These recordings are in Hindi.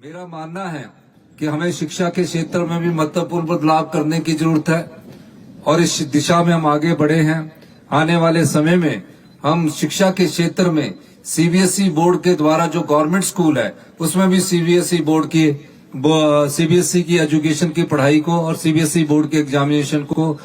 मेरा मानना है कि हमें शिक्षा के क्षेत्र में भी महत्वपूर्ण बदलाव करने की जरूरत है और इस दिशा में हम आगे बढ़े हैं। आने वाले समय में हम शिक्षा के क्षेत्र में सीबीएसई बोर्ड के द्वारा जो गवर्नमेंट स्कूल है उसमें भी सीबीएसई की एजुकेशन की पढ़ाई को और सीबीएसई बोर्ड के एग्जामिनेशन को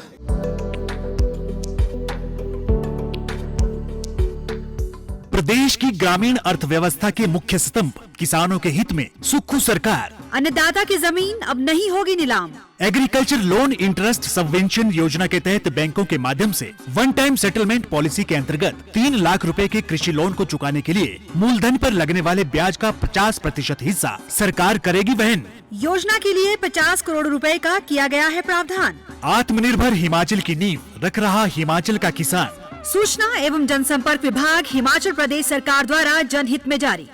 प्रदेश की ग्रामीण अर्थव्यवस्था के मुख्य स्तंभ किसानों के हित में सुक्खू सरकार। अन्नदाता की जमीन अब नहीं होगी नीलाम। एग्रीकल्चर लोन इंटरेस्ट सबवेंशन योजना के तहत बैंकों के माध्यम से वन टाइम सेटलमेंट पॉलिसी के अंतर्गत 3 लाख रुपए के कृषि लोन को चुकाने के लिए मूलधन पर लगने वाले ब्याज का 50% हिस्सा सरकार करेगी वहन। योजना के लिए 50 करोड़ रुपए का किया गया है प्रावधान। आत्मनिर्भर हिमाचल की नींव रख रहा हिमाचल का किसान। सूचना एवं जनसंपर्क विभाग हिमाचल प्रदेश सरकार द्वारा जनहित में जारी।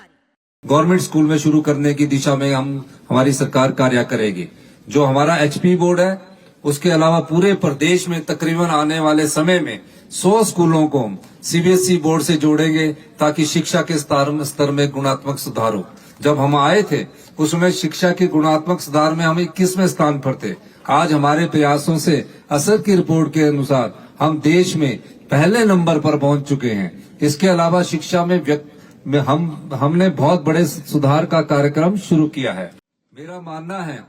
गवर्नमेंट स्कूल में शुरू करने की दिशा में हमारी सरकार कार्य करेगी। जो हमारा एचपी बोर्ड है उसके अलावा पूरे प्रदेश में तकरीबन आने वाले समय में 100 स्कूलों को हम सीबीएसई बोर्ड से जोड़ेंगे ताकि शिक्षा के स्तर में गुणात्मक सुधार हो। जब हम आए थे उसमें शिक्षा के गुणात्मक सुधार में हम 21वें स्थान पर थे। आज हमारे प्रयासों से असर की रिपोर्ट के अनुसार हम देश में पहले नंबर पर पहुंच चुके हैं। इसके अलावा शिक्षा में हमने बहुत बड़े सुधार का कार्यक्रम शुरू किया है। मेरा मानना है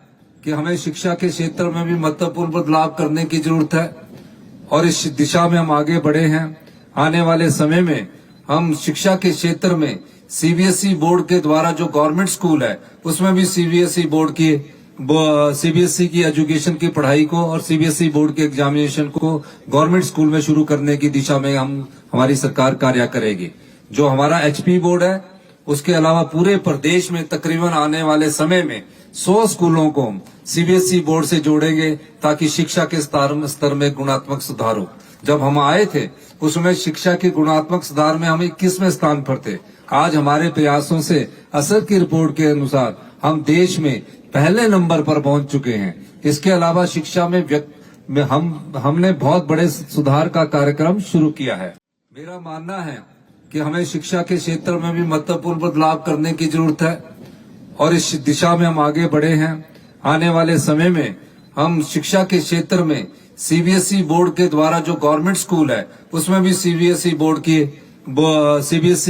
कि हमें शिक्षा के क्षेत्र में भी महत्वपूर्ण बदलाव करने की जरूरत है और इस दिशा में हम आगे बढ़े हैं। आने वाले समय में हम शिक्षा के क्षेत्र में सीबीएसई बोर्ड के द्वारा जो गवर्नमेंट स्कूल है उसमें भी सीबीएसई की एजुकेशन की पढ़ाई को और सीबीएसई बोर्ड के एग्जामिनेशन को गवर्नमेंट स्कूल में शुरू करने की दिशा में हमारी सरकार कार्य करेगी। जो हमारा एचपी बोर्ड है उसके अलावा पूरे प्रदेश में तकरीबन आने वाले समय में 100 स्कूलों को हम सीबीएसई बोर्ड से जोड़ेंगे ताकि शिक्षा के स्तर में गुणात्मक सुधार हो। जब हम आए थे उसमें शिक्षा के गुणात्मक सुधार में हम 21वें स्थान पर थे। आज हमारे प्रयासों से असर की रिपोर्ट के अनुसार हम देश में पहले नंबर पर पहुंच चुके हैं। इसके अलावा शिक्षा में हमने बहुत बड़े सुधार का कार्यक्रम शुरू किया है। मेरा मानना है कि हमें शिक्षा के क्षेत्र में भी महत्वपूर्ण बदलाव करने की जरूरत है और इस दिशा में हम आगे बढ़े हैं। आने वाले समय में हम शिक्षा के क्षेत्र में सीबीएसई बोर्ड के द्वारा जो गवर्नमेंट स्कूल है उसमें भी सीबीएसई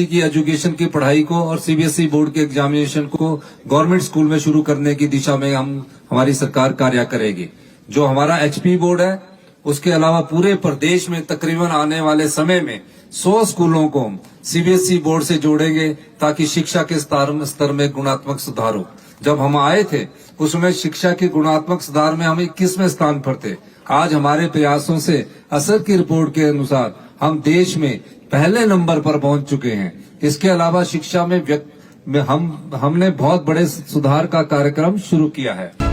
की एजुकेशन की पढ़ाई को और सीबीएसई बोर्ड के एग्जामिनेशन को गवर्नमेंट स्कूल में शुरू करने की दिशा में हमारी सरकार कार्य करेगी। जो हमारा एचपी बोर्ड है उसके अलावा पूरे प्रदेश में तकरीबन आने वाले समय में 100 स्कूलों को हम सीबीएसई बोर्ड से जोड़ेंगे ताकि शिक्षा के स्तर में गुणात्मक सुधार हो। जब हम आए थे उसमें शिक्षा के गुणात्मक सुधार में हम 21वें स्थान पर थे। आज हमारे प्रयासों से असर की रिपोर्ट के अनुसार हम देश में पहले नंबर पर पहुंच चुके हैं। इसके अलावा शिक्षा में हमने बहुत बड़े सुधार का कार्यक्रम शुरू किया है।